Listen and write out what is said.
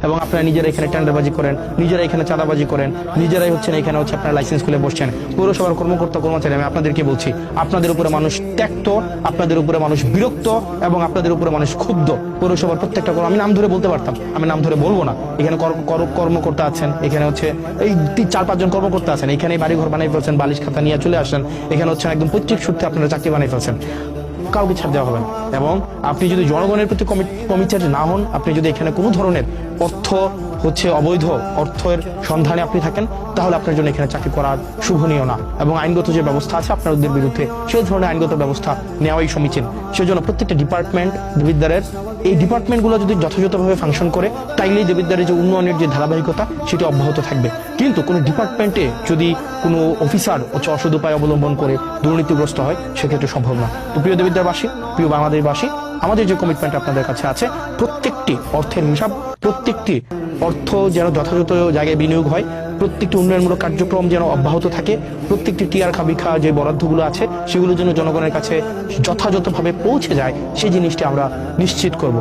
এবং আপনারা নিজেরা এখানে টেন্ডারবাজি করেন, নিজেরা এখানে চাঁদাবাজি করেন, নিজেরাই এখানে আপনারা লাইসেন্স খুলে বসছেন। পৌরসভার কর্মকর্তা কর্মচারী আমি আপনাদেরকে বলছি, আপনাদের উপরে মানুষ ত্যক্ত, আপনাদের উপরে মানুষ বিরক্ত এবং আপনাদের উপরে মানুষ ক্ষুব্ধ। পৌরসভার প্রত্যেকটা আমি নাম ধরে বলতে পারতাম, আমি নাম ধরে বলবো না। এখানে কর্মকর্তা আছেন, এখানে এই 4-5 জন কর্মকর্তা আছেন, এখানে বাড়িঘর বানাই ফেলছেন, বালিশ খাতা নিয়ে চলে আসেন, এখানে একদম পৈতৃক সূত্রে আপনারা চাকরি বানাই ফেলছেন। কাউকে ছাড় দেওয়া হবে না। এবং আপনি যদি জনগণের প্রতি কমিটেড না হন, আপনি যদি এখানে কোনো ধরনের অবৈধ অর্থের সন্ধানে আপনি থাকেন, তাহলে আপনার জন্য এখানে চাকরি করা শুভনীয় না। এবং আইনগত যে ব্যবস্থা আছে আপনাদের বিরুদ্ধে, সেই ধরনের আইনগত ব্যবস্থা নেওয়াই সমীচীন। সেজন্য প্রত্যেকটা ডিপার্টমেন্ট দেবিদ্বারের এই ডিপার্টমেন্টগুলো যদি যথাযথভাবে ফাংশন করে, তাইলেই দেবিদ্বারের যে উন্নয়নের যে ধারাবাহিকতা সেটি অব্যাহত থাকবে। কিন্তু কোনো ডিপার্টমেন্টে যদি কোনো অফিসার অসৎ উপায় অবলম্বন করে দুর্নীতিগ্রস্ত হয়, সেক্ষেত্রে সম্ভব না। তো প্রিয় দেবিদ্বারবাসী, প্রিয় বাংলাদেশবাসী, আমাদের যে কমিটমেন্ট আপনাদের কাছে আছে, প্রত্যেকটি অর্থের হিসাব, প্রত্যেকটি অর্থ যেন যথাযথ জায়গায় বিনিয়োগ হয়, প্রত্যেকটি উন্নয়নমূলক কার্যক্রম যেন অব্যাহত থাকে, প্রত্যেকটি টিআর খাবিখা যে বরাদ্দগুলো আছে সেগুলো যেন জনগণের কাছে যথাযথভাবে পৌঁছে যায়, সেই জিনিসটি আমরা নিশ্চিত করব।